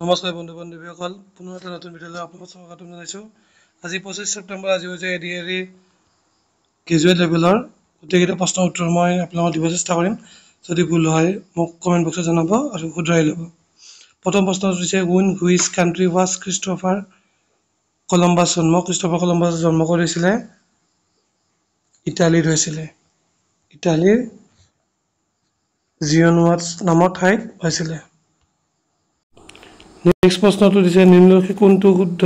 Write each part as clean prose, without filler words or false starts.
নমস্কাৰ বন্ধু বান্ধৱীসকল, পুনৰ এটা নতুন ভিডিঅ'লৈ আপোনালোকক স্বাগতম জনাইছোঁ। আজি 25 ছেপ্টেম্বৰ, আজি হৈছে এডিআৰই গ্ৰেজুৱেট লেভেলৰ গোটেইকেইটা প্ৰশ্নৰ উত্তৰ মই আপোনালোকক দিব চেষ্টা কৰিম। যদি ভুল হয় মোক কমেণ্ট বক্সত জনাব আৰু শুধৰাই ল'ব। প্ৰথম প্ৰশ্নটো হৈছে in which country was Christopher Columbus জন্ম? ক্ৰিষ্টফাৰ কলম্বাছ জন্ম কৰিছিলে ইটালীত হৈছিলে। ইটালীৰ জিঅ'নোৱাটছ নামৰ ঠাইত হৈছিলে। নেক্সট প্ৰশ্নটো দিছে নিম্নলিখিত কোনটো শুদ্ধ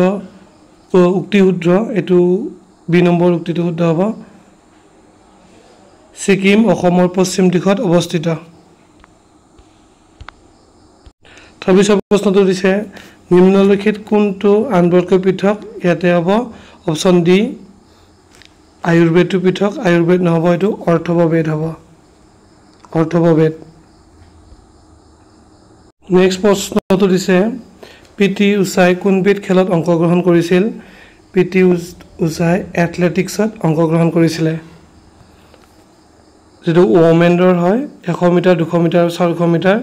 উক্তি শুদ্ধ? এইটো বি নম্বৰ উক্তিটো শুদ্ধ হ'ব। ছিকিম অসমৰ পশ্চিম দিশত অৱস্থিত। 26 প্ৰশ্নটো দিছে নিম্নলিখিত কোনটো আনবোৰতকৈ পৃথক? ইয়াতে হ'ব অপশ্যন ডি আয়ুৰ্বেদটো পৃথক। আয়ুৰ্বেদ নহ'ব, এইটো অৰ্থৱবেদ হ'ব। অৰ্থৱবেদ। নেক্সট প্ৰশ্নটো দিছে পি.টি. উষাই কোনবিধ খেলত অংশগ্ৰহণ কৰিছিল? পি.টি. উষাই এথলেটিক্সত অংশগ্ৰহণ কৰিছিলে। যিটো ওমেন দৌৰ হয় 100 মিটাৰ 200 মিটাৰ আৰু 400 মিটাৰ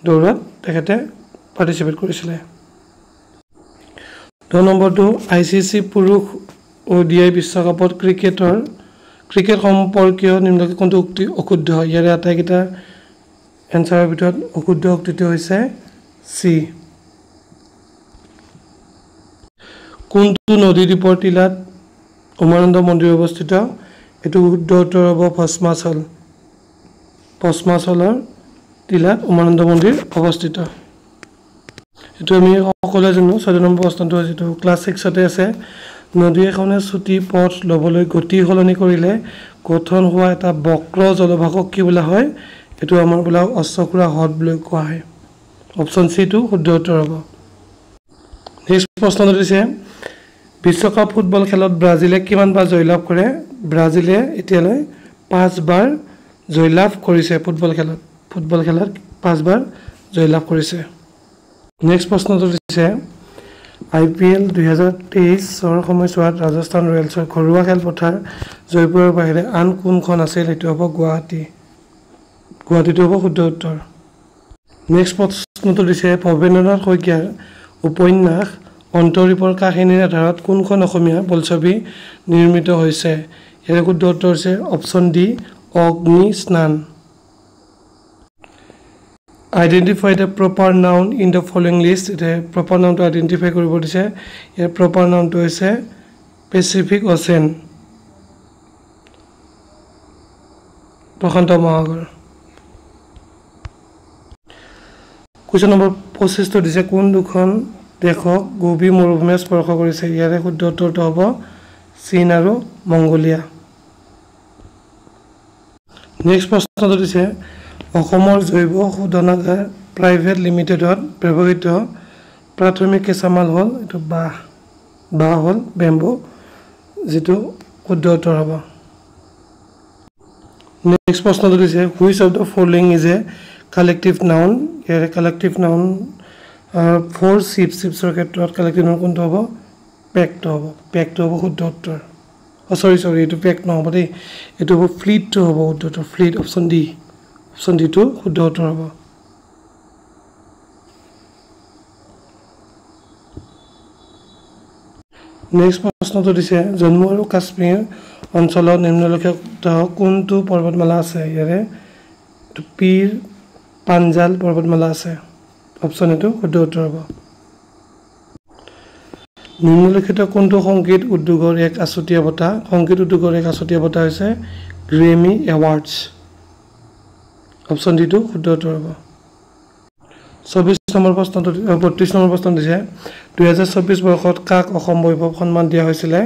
দৌৰত তেখেতে পাৰ্টিচিপেট কৰিছিলে। 2 নম্বৰটো ICC পুৰুষ ODI বিশ্বকাপত ক্ৰিকেট সম্পৰ্কীয় নিম্নলিখিত কোনটো উক্তি অশুদ্ধ? ইয়াৰে আটাইকেইটা এনচাৰৰ ভিতৰত অশুদ্ধ উক্তিটো হৈছে চি। কোনটো নদী দ্বীপৰ টিলাত উমানন্দ মন্দিৰ অৱস্থিত? এইটো শুদ্ধ উত্তৰ হ'ব ভস্মাচল। ভস্মাচলৰ টিলাত উমানন্দ মন্দিৰ অৱস্থিত। এইটো আমি সকলোৱে জানো। 14 নম্বৰ প্ৰশ্নটো যিটো ক্লাছ 6তে আছে, নদী এখনে চুটি পথ ল'বলৈ গতি সলনি কৰিলে গঠন হোৱা এটা বক্ৰ জলভাগক কি বোলা হয়? এইটো আমাৰ বোলা অশ্বক্ষুৰা হ্ৰদ বুলি কোৱা হয়। অপশ্যন চিটো শুদ্ধ উত্তৰ হ'ব। নেক্সট প্ৰশ্নটো দিছে বিশ্বকাপ ফুটবল খেলত ব্ৰাজিলে কিমানবাৰ জয়লাভ কৰে? ব্ৰাজিলে এতিয়ালৈ 5 বাৰ জয়লাভ কৰিছে ফুটবল খেলত 5 বাৰ জয়লাভ কৰিছে। নেক্সট প্ৰশ্নটো দিছে IPL 2023ৰ সময়ছোৱাত ৰাজস্থান ৰয়েলছৰ ঘৰুৱা খেলপথাৰ জয়পুৰৰ বাহিৰে আন কোনখন আছিল? সেইটো হ'ব গুৱাহাটীটো হ'ব শুদ্ধ উত্তৰ। নেক্সট প্ৰশ্নটো দিছে ভৱেন্দ্ৰনাথ শইকীয়াৰ উপন্যাস অন্তৰীপৰ কাহিনীৰ আধাৰত কোনখন অসমীয়া বোলছবি নিৰ্মিত হৈছে? ইয়াৰ শুদ্ধ উত্তৰ হৈছে অপশ্যন ডি অগ্নিস্নান। Identify the proper noun in the following list. এতিয়া প্ৰপাৰ নাউনটো আইডেণ্টিফাই কৰিব দিছে। ইয়াৰ প্ৰপাৰ নাউনটো হৈছে পেচিফিক অ'চেন, প্ৰশান্ত মহাসাগৰ। কুৱেশ্যন নম্বৰ 25টো দিছে কোন দুখন দেশক গোবি মৰুভূমিয়ে স্পৰ্শ কৰিছে? ইয়াৰে শুদ্ধ উত্তৰটো হ'ব চীন আৰু মংগোলিয়া। নেক্সট প্ৰশ্নটো দিছে অসমৰ জৈৱ শোধনাগাৰ প্ৰাইভেট লিমিটেডত ব্যৱহৃত প্ৰাথমিক কেঁচামাল হ'ল এইটো বাঁহ হ'ল বেম্বো, যিটো শুদ্ধ উত্তৰ হ'ব। নেক্সট প্ৰশ্নটো দিছে which of the following is a collective noun? ইয়াৰে কালেক্টিভ নাউন 4 চিপছৰ ক্ষেত্ৰত কালেক্টিভ নাউন কোনটো হ'ব? পেকটো হ'ব। পেকটো হ'ব শুদ্ধ উত্তৰ। চৰি এইটো পেক নহ'ব দেই, এইটো হ'ব ফ্লিটটো হ'ব শুদ্ধ উত্তৰ। ফ্লিট অপশ্যন ডিটো শুদ্ধ উত্তৰ হ'ব। নেক্সট প্ৰশ্নটো দিছে জম্মু আৰু কাশ্মীৰ অঞ্চলত নিম্নলিখিত কোনটো পৰ্বতমালা আছে? ইয়াৰে পীৰ পাঞ্জাল পৰ্বতমালা আছে। অপশ্যন এইটো শুদ্ধ উত্তৰ হ'ব। নিম্নলিখিত কোনটো সংগীত উদ্যোগৰ এক আছুতীয়া বঁটা? সংগীত উদ্যোগৰ এক আছুতীয়া বঁটা হৈছে গ্ৰেমি এৱাৰ্ডছ। অপশ্যন ডিটো শুদ্ধ উত্তৰ হ'ব। 32 নম্বৰ প্ৰশ্ন দিছে 2024 বৰ্ষত কাক অসম বৈভৱ সন্মান দিয়া হৈছিলে?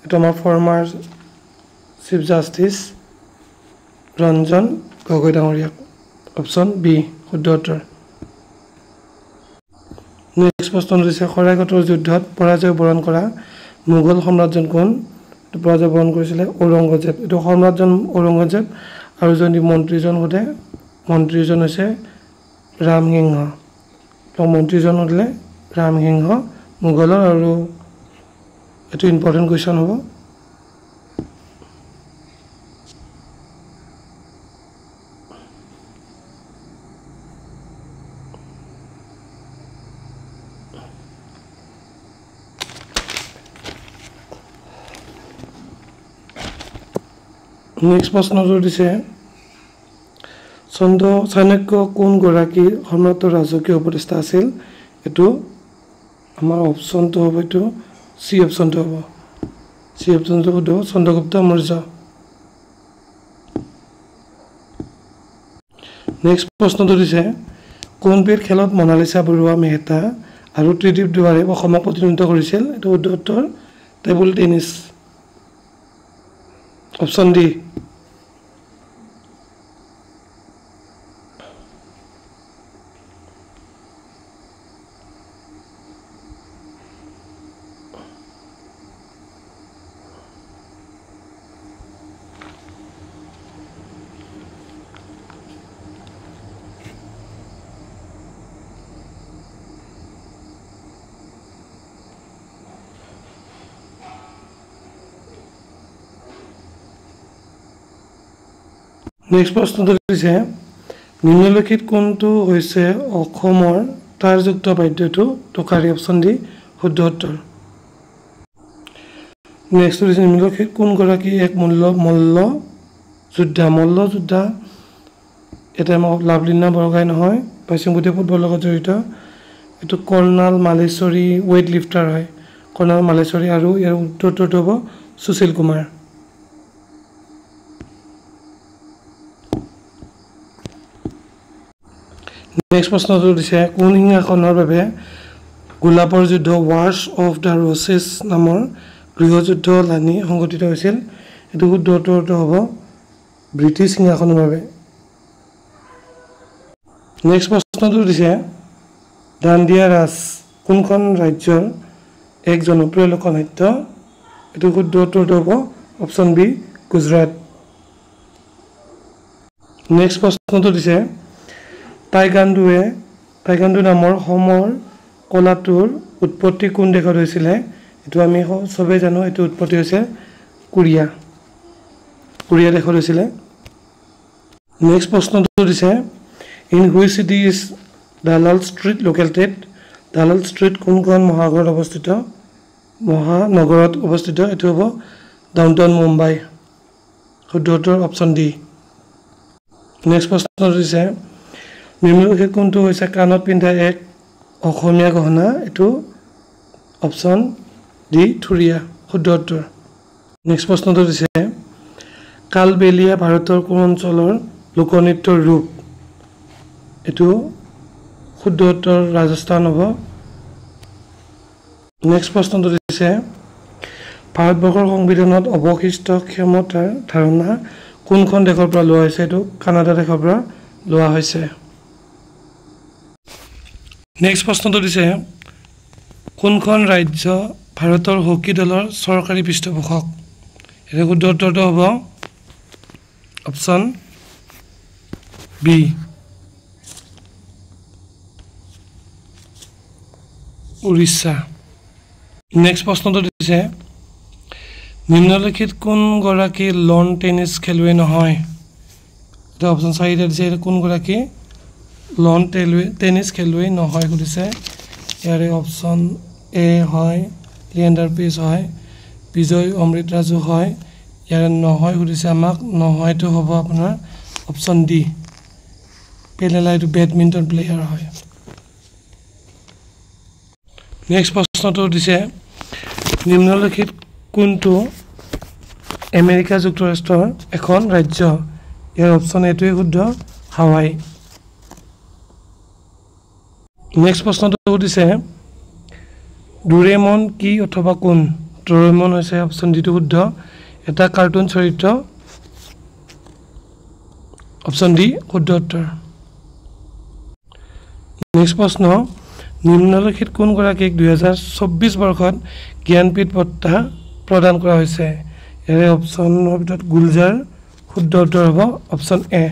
এইটো আমাৰ former chief justice Ranjan Gogoi ডাঙৰীয়াক। অপশ্যন বি শুদ্ধ উত্তৰ। নেক্সট প্ৰশ্নটো দিছে শৰাইঘাটৰ যুদ্ধত পৰাজয় বৰণ কৰা মোগল সম্ৰাটজন কোন? পৰাজয় বৰণ কৰিছিলে ঔৰংগজেব। এইটো সম্ৰাটজন ঔৰংগজেব আৰু যদি মন্ত্ৰীজন সোধে মন্ত্ৰীজন হৈছে ৰামসিংহ। মন্ত্ৰীজন সুধিলে ৰামসিংহ মোগলৰ। আৰু এইটো ইম্পৰ্টেণ্ট কুৱেশ্যন হ'ব। নেক্সট প্ৰশ্নটো দিছে চাণক্য কোন গৰাকী সম্ৰাটৰ ৰাজকীয় উপদেষ্টা আছিল এটো আমাৰ অপচনটো হ'ব এটো সি অপচনটো হ'ব সি অপচনটো হ'ব চন্দ্ৰগুপ্ত মৌৰ্য নেক্সট প্ৰশ্নটো দিছে কোনবিধ খেলত মনালিসা বৰুৱা মেহতা আৰু ত্ৰিদীপ দুৱাৰে অসমক প্ৰতিনিধিত্ব কৰিছিল এটো উত্তৰ table tennis option D next প্ৰশ্নটো দিছে নিম্নলিখিত কোনটো হৈছে অসমৰ তাৰযুক্ত বাদ্যটো টকাৰী অপচন ডি শুদ্ধ উত্তৰ নেক্সট দিছে নিম্নলিখিত কোন গৰাকী এক মল্ল যোদ্ধা এটা লাভলীনা বৰগাই নহয় পাইছিংগুটি ফুটবলৰ লগত জড়িত এটো কৰ্ণাল মালেশ্বৰী ৱেইট লিফটাৰ হয় কৰ্ণাল মালেশ্বৰী আৰু ইয়াৰ উত্তৰটো হ'ব সুশীল কুমাৰ নেক্সট প্ৰশ্নটো দিছে কোন সিংহাসনৰ বাবে গোলাপৰ যুদ্ধ ৱাৰ্ছ অফ দ্য ৰ'চেছ নামৰ গৃহযুদ্ধ লানি সংগঠিত হৈছিল এটো শুদ্ধ উত্তৰটো হ'ব ব্ৰিটিছ সিংহাসনৰ বাবে নেক্সট প্ৰশ্নটো দিছে দাণ্ডিয়া ৰাস কোনখন ৰাজ্যৰ এক জনপ্ৰিয় লোকনৃত্য এটো শুদ্ধ উত্তৰটো হ'ব অপচন বি গুজৰাট নেক্সট প্ৰশ্নটো দিছে টাইকাণ্ডো নামৰ সমৰ কলাটোৰ উৎপত্তি কোন দেশত হৈছিল এটো আমি সবে জানো এটো উৎপত্তি হৈছে কোৰিয়া দেশত হৈছিল নেক্সট প্ৰশ্নটো দিছে ইন হুইচ চিটি ইজ দালাল ষ্ট্ৰীট লোকেটেড দালাল ষ্ট্ৰীট কোনখন মহানগৰত অৱস্থিত এটো হ'ব ডাউনটাউন মুম্বাই শুদ্ধ উত্তৰ অপচন ডি নেক্সট প্ৰশ্নটো দিছে নিম্নলিখিত কোনটো হৈছে কাণত পিন্ধা এক অসমীয়া গহনা এটো অপচন ডি থুৰিয়া শুদ্ধ উত্তৰ নেক্সট প্ৰশ্নটো দিছে কালবেলিয়া ভাৰতৰ কোন অঞ্চলৰ লোকনৃত্যৰ ৰূপ এটো শুদ্ধ উত্তৰ ৰাজস্থান হ'ব নেক্সট প্ৰশ্নটো দিছে ভাৰতবৰ্ষৰ সংবিধানত অৱশিষ্ট ক্ষমতাৰ ধাৰণা কোনখন দেশৰ পৰা লোৱা হৈছে এটো কানাডা দেশৰ পৰা লোৱা হৈছে নেক্সট প্ৰশ্নটো দিছে কোনখন ৰাজ্য ভাৰতৰ হকী দলৰ চৰকাৰী পৃষ্ঠপোষক এটো শুদ্ধ উত্তৰটো হ'ব অপচন বি উৰিষ্যা নেক্সট প্ৰশ্নটো দিছে নিম্নলিখিত কোন গৰাকী লন টেনিছ খেলুৱৈ নহয় এটা অপচন 4 দিছে কোন গৰাকী লন টেনিছ খেলুৱৈ নহয় সুধিছে ইয়াৰে অপচন এ হয় লিয়েণ্ডাৰ পেজ হয় বিজয় অমৃত ৰাজু হয় ইয়াৰে নহয় সুধিছে আমাক নহয়টো হ'ব আপোনাৰ অপচন ডি পেলেলা এটো বেডমিণ্টন প্লেয়াৰ হয় নেক্সট প্ৰশ্নটো দিছে নিম্নলিখিত কোনটো আমেৰিকা যুক্তৰাষ্ট্ৰৰ এখন ৰাজ্য ইয়াৰ অপচন এটোৱে শুদ্ধ হাৱাই নেক্সট প্ৰশ্নটো দিছে ডোৰেমন কি অথবা কোন ডোৰেমন হৈছে অপচন ডি টো শুদ্ধ এটা কাৰ্টুন চৰিত্ৰ অপচন ডি শুদ্ধ উত্তৰ নেক্সট প্ৰশ্ন নিম্নলিখিত কোন গৰাকীক 2024 বৰ্ষত জ্ঞানপীঠ বঁটা প্ৰদান কৰা হৈছে ইয়াৰে অপচনৰ ভিতৰত গুলজাৰ শুদ্ধ উত্তৰ হ'ব অপচন এ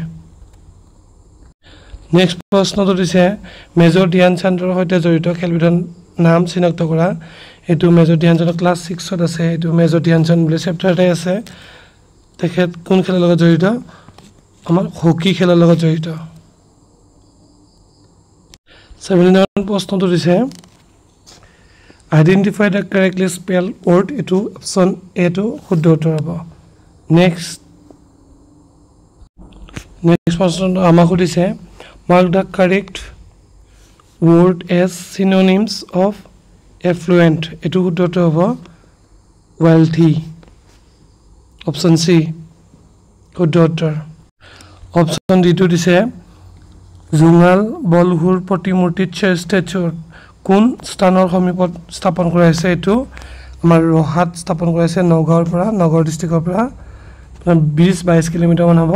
নেক্সট প্ৰশ্নটো দিছে মেজৰ ধ্যান চান্দৰ সৈতে জড়িত খেলবিধৰ নাম চিনাক্ত কৰা এটো মেজৰ ধ্যান চান্দৰ ক্লাছ 6 ত আছে এটো মেজৰ ধ্যান চান্দ বুলি চেপ্টাৰতে আছে তেখেত কোন খেলৰ লগত জড়িত আমাৰ হকি খেলৰ লগত জড়িত 79 প্ৰশ্নটো দিছে identify the correctly spell word এইটো অপশ্যন এটো শুদ্ধ উত্তৰ হ'ব নেক্সট প্ৰশ্নটো আমাক সুধিছে mark the correct word as synonyms of affluent এইটো শুদ্ধ উত্তৰ হ'ব ৱেলথি অপশ্যন চি শুদ্ধ উত্তৰ অপশ্যন ডিটো দিছে জুঙাল বলহুৰ প্ৰতিমূৰ্তি ষ্টেচুৰ কোন স্থানৰ সমীপত স্থাপন কৰা হৈছে এইটো আমাৰ ৰহাত স্থাপন কৰা হৈছে নগাঁৱৰ পৰা নগাঁও ডিষ্ট্ৰিক্টৰ পৰা 20-22 কিলোমিটাৰ মান হ'ব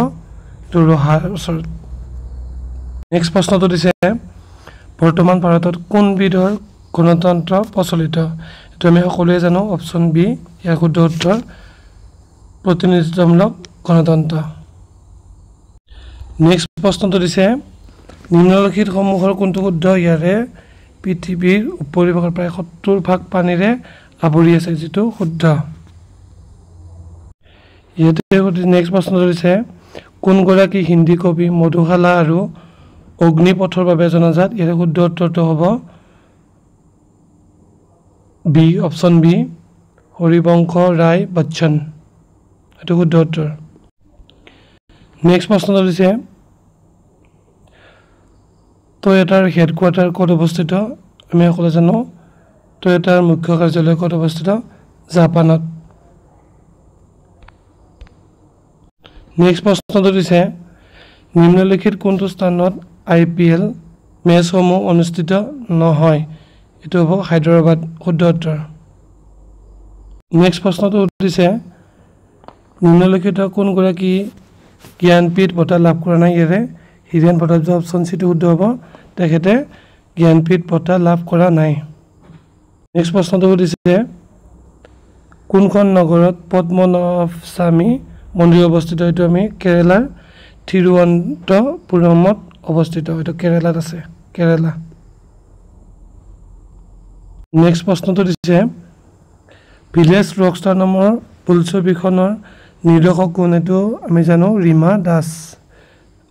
তো ৰহাৰ ওচৰত নেক্সট প্ৰশ্নটো দিছে বৰ্তমান ভাৰতত কোন বিধৰ গণতন্ত্ৰ প্ৰচলিত এইটো আমি সকলোৱে জানো অপশ্যন বি ইয়াৰ শুদ্ধ উত্তৰ প্ৰতিনিধিত্বমূলক গণতন্ত্ৰ নেক্সট প্ৰশ্নটো দিছে নিম্নলিখিত সমূহৰ কোনটো শুদ্ধ ইয়াৰে পৃথিৱীৰ উপৰিভাগৰ প্ৰায় 70% পানীৰে আৱৰি আছে যেটো শুদ্ধ ইয়াতে নেক্সট প্ৰশ্নটো দিছে কোন গৰাকী হিন্দী কবি মধুশালা আৰু অগ্নিপথৰ বাবে জনাজাত ইয়াৰে শুদ্ধ উত্তৰটো হ'ব বি অপশ্যন বি হৰিবংশ ৰায় বচ্চন এটো শুদ্ধ উত্তৰ নেক্সট প্ৰশ্নটো দিছে টয়োটাৰ হেডকোৱাৰ্টাৰ ক'ত অৱস্থিত আমি সকলোৱে জানো টয়োটাৰ মুখ্য কাৰ্যালয় ক'ত অৱস্থিত জাপানত নেক্সট প্ৰশ্নটো দিছে নিম্নলিখিত কোনটো স্থানত IPL মেচসমূহ অনুষ্ঠিত নহয় এটো হ'ব হায়দৰাবাদ শুদ্ধ উত্তৰ নেক্সট প্ৰশ্নটো দিছে নিম্নলিখিত কোন গৰাকী জ্ঞানপীঠ বঁটা লাভ কৰা নাই ইয়াৰে হিৰেন ভট্টাচাৰ্য অপশ্যন চিটো শুদ্ধ হ'ব তেখেতে জ্ঞানপীঠ বঁটা লাভ কৰা নাই নেক্সট প্ৰশ্নটো দিছে কোনখন নগৰত পদ্মনাভ স্বামী মন্দিৰ অৱস্থিত এইটো আমি কেৰালাৰ থিৰুৱন্তপুৰমত অৱস্থিত এইটো কেৰালাত আছে কেৰালা নেক্সট প্ৰশ্নটো দিছে ভিলেজ ৰকষ্টাৰ নামৰ বোলছবিখনৰ নিৰ্দেশক কোন এইটো আমি জানো ৰীমা দাস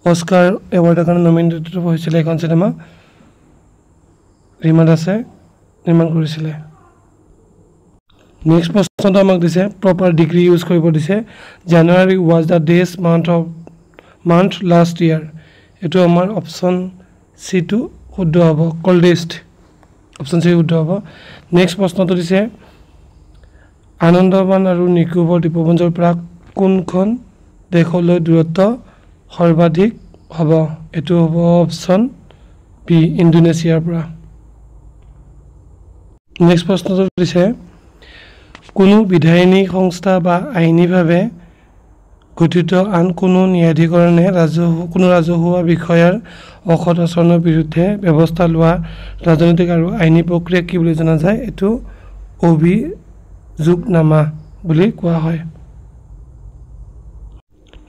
অস্কাৰ এৱাৰ্ডৰ কাৰণে নমিনেটেড হৈছিল এখন চিনেমা ৰীমা দাসে নিৰ্মাণ কৰিছিলে নেক্সট প্ৰশ্নটো আমাক দিছে প্ৰপাৰ ডিগ্ৰী ইউজ কৰিব দিছে January was the days month last year এইটো আমাৰ অপশ্যন চি টো শুদ্ধ হ'ব কল্ডেষ্ট অপশ্যন চি শুদ্ধ হ'ব নেক্সট প্ৰশ্নটো দিছে আনন্দমান আৰু নিকোবৰ দ্বীপপুঞ্জৰ পৰা কোনখন দেশলৈ দূৰত্ব সৰ্বাধিক হ'ব এইটো হ'ব অপশ্যন বি ইণ্ডোনেছিয়াৰ পৰা নেক্সট প্ৰশ্নটো দিছে কোনো বিধায়িনী সংস্থা বা আইনীভাৱে গঠিত আন কোনো ন্যায়াধিকৰণে কোনো ৰাজহুৱা বিষয়াৰ অসৎ আচৰণৰ বিৰুদ্ধে ব্যৱস্থা লোৱা ৰাজনৈতিক আৰু আইনী প্ৰক্ৰিয়া কি বুলি জনা যায় এইটো অভিযোগনামা বুলি কোৱা হয়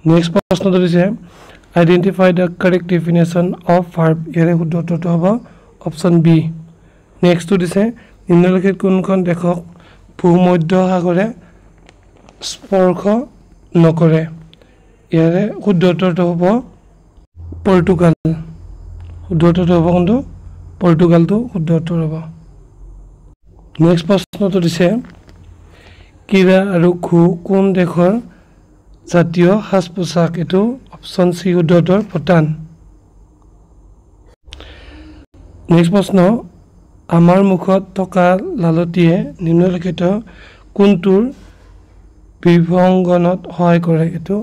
নেক্সট প্ৰশ্নটো দিছে identify the correct definition of verb ইয়াৰে শুদ্ধ উত্তৰটো হ'ব অপশ্যন বি নেক্সটটো দিছে নিম্নলিখিত কোনখন দেশক ভূমধ্য সাগৰে স্পৰ্শ নকৰে ইয়াৰে শুদ্ধ উত্তৰটো হ'ব পৰ্তুগাল শুদ্ধ উত্তৰটো হ'ব কিন্তু পৰ্তুগালটো শুদ্ধ উত্তৰ হ'ব নেক্সট প্ৰশ্নটো দিছে কিৰা আৰু খু কোন দেশৰ জাতীয় সাজ পোছাক এইটো অপশ্যন চি শুদ্ধ উত্তৰ ভূটান নেক্সট প্ৰশ্ন আমাৰ মুখত থকা লালটিয়ে নিম্নলিখিত কোনটোৰ বিভংগনত সহায় কৰে এইটো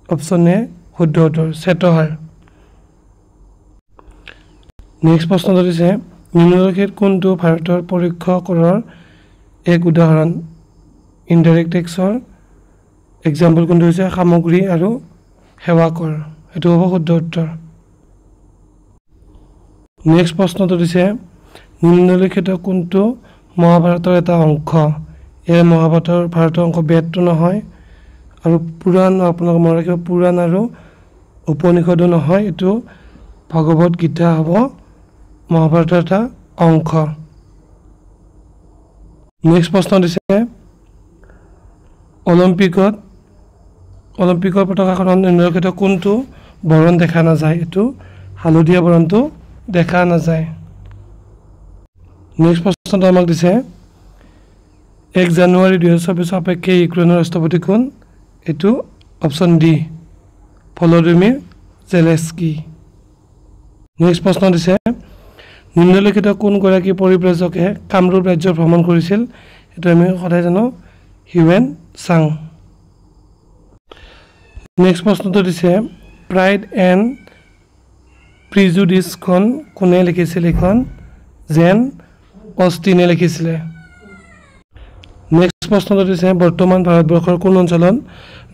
অপশ্যন এ শুদ্ধ উত্তৰ চেতহাৰ নেক্সট প্ৰশ্নটো দিছে নিম্নলিখিত কোনটো ভাৰতৰ পৰোক্ষ কৰৰ এক উদাহৰণ ইনডাইৰেক্ট টেক্সৰ এক্সাম্পল কোনটো হৈছে সামগ্ৰী আৰু সেৱা কৰ এইটো হ'ব শুদ্ধ উত্তৰ নেক্সট প্ৰশ্নটো দিছে নিম্নলিখিত কোনটো মহাভাৰতৰ এটা অংশ এই মহাভাৰতৰ অংশ বেদটো নহয় আৰু পুৰাণ আপোনালোকে মনত ৰাখিব পুৰাণ আৰু উপনিষদো নহয় এইটো ভগৱত গীতা হ'ব মহাভাৰতৰ এটা অংশ নেক্সট প্ৰশ্ন দিছে অলিম্পিকৰ পতাকাখনত নিম্নলিখিত কোনটো বৰণ দেখা নাযায় এইটো হালধীয়া বৰণটো দেখা নাযায় নেক্সট প্ৰশ্নটো আমাক দিছে 1 জানুৱাৰী 2024 সাপেক্ষে ইউক্ৰেইনৰ ৰাষ্ট্ৰপতি কোন এটো option D Volodymyr Zelensky next প্ৰশ্ন দিছে নিম্নলিখিত কোন গৰাকী পৰিব্ৰাজকে কামৰূপ ৰাজ্য ভ্ৰমণ কৰিছিল এটো আমি সদায় জানো হিউৱেন চাং নেক্সট প্ৰশ্নটো দিছে প্ৰাইড এণ্ড প্ৰিজুডিস খন কোনে লিখিছিল এখন জেন অষ্টিনে লিখিছিল নেক্সট প্ৰশ্নটো দিছে বৰ্তমান ভাৰতবৰ্ষৰ কোন অঞ্চলত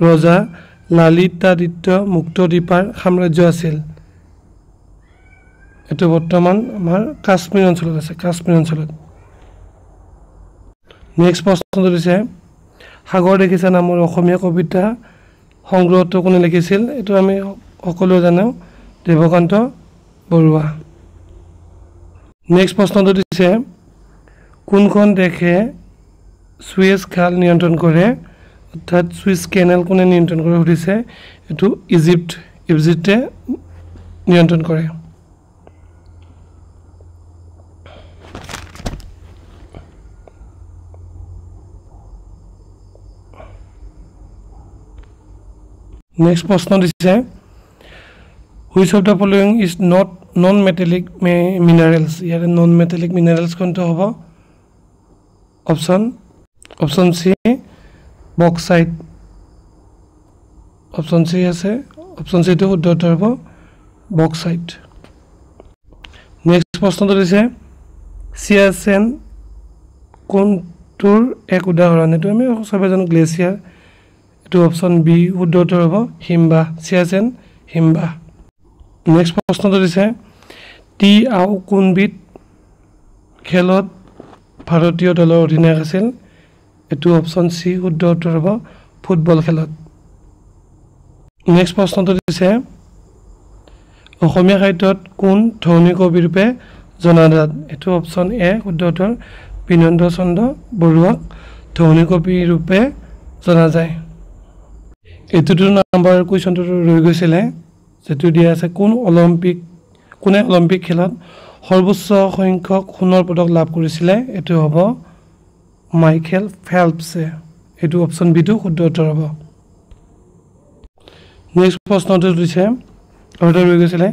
ৰজা লালিতাদিত্য মুক্তদ্বীপাৰ সাম্ৰাজ্য আছিল এটো বৰ্তমান আমাৰ কাশ্মীৰ অঞ্চলত আছে কাশ্মীৰ অঞ্চলত নেক্সট প্ৰশ্নটো দিছে সাগৰ দেখিছা নামৰ অসমীয়া কবিতা সংগ্ৰহটো কোনে লিখিছিল এটো আমি সকলো জানো দেৱকান্ত বৰুৱা নেক্সট প্ৰশ্নটো দিছে কোনখন দেশে সুয়েজ খাল নিয়ন্ত্ৰণ কৰে অৰ্থাৎ সুয়েজ কেনেল কোনে নিয়ন্ত্ৰণ কৰে সুধিছে এটো ইজিপ্তে নিয়ন্ত্ৰণ কৰে নেক্সট প্ৰশ্ন দিছে which of the following is not non-metallic minerals ইয়াৰে non-metallic minerals কোনটো হ'ব option C bauxite option C আছে অপচন সি টো শুদ্ধ উত্তৰ হ'ব বক্সাইট নেক্সট প্ৰশ্নটো দিছে চিয়াচেন কোনটোৰ এক উদাহৰণ এটো আমি সবে জানো গ্লেচিয়াৰ এটো অপচন বি শুদ্ধ উত্তৰ হ'ব হিমবাহ চিয়াচেন হিমবাহ নেক্সট প্ৰশ্নটো দিছে টি আও কোনবিধ খেলত ভাৰতীয় দলৰ অধিনায়ক আছিল এটো অপচন সি শুদ্ধ উত্তৰ হ'ব ফুটবল খেলত নেক্সট প্ৰশ্নটো দিছে অসমীয়া সাহিত্যত কোন ধনী কবি ৰূপে জনাজাত এটো অপচন এ শুদ্ধ উত্তৰ বিনন্দ চন্দ্ৰ বৰুৱাক ধনী কবি ৰূপে জনা যায় এটো নাম্বাৰ কোৱেশ্চনটো ৰৈ গৈছিল যেটো দিয়া আছে কোনে অলিম্পিক খেলত সৰ্বোচ্চ সংখ্যক সোণৰ পদক লাভ কৰিছিল এটো হ'ব মাইকেল ফেল্পছে এটো অপচন বি টো শুদ্ধ উত্তৰ হ'ব নেক্সট প্ৰশ্নটো দিছে অৰ্ডাৰ হৈ গৈছিল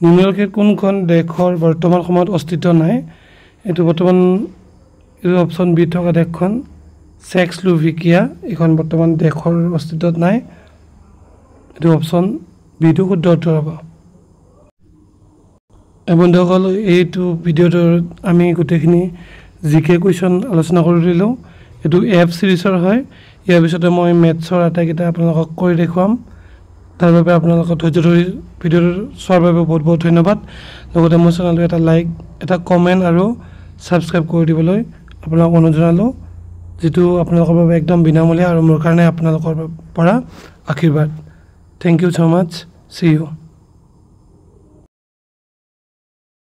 নিম্নলিখিত কোনখন দেশৰ বৰ্তমান সময়ত অস্তিত্ব নাই এটো বৰ্তমান এটো অপচন বি থকা দেশখন চেকস্লোভাকিয়া এখন বৰ্তমান দেশৰ অস্তিত্বত নাই এটো অপচন বি টো শুদ্ধ উত্তৰ হ'ব বন্ধুসকল এইটো ভিডিঅ'টোৰ আমি গোটেইখিনি জিকে কুৱেশ্যন আলোচনা কৰি দিলো এটো এফ সিৰিজৰ হয় ইয়াৰ পিছতে মই মেথছৰ আটাইকেইটা আপোনালোকক কৰি দেখুৱাম তাৰ বাবে আপোনালোকক ধৈৰ্য ধৰি ভিডিঅ'টো চোৱাৰ বাবে বহুত বহুত ধন্যবাদ লগতে মোৰ চেনেলটো এটা লাইক এটা কমেন্ট আৰু সাবস্ক্ৰাইব কৰি দিবলৈ আপোনালোকক অনুৰোধ জনালো যেটো আপোনালোকৰ বাবে একদম বিনামূলীয়া আৰু মোৰ কাৰণে আপোনালোকৰ পৰা আশীৰ্বাদ thank you so much see you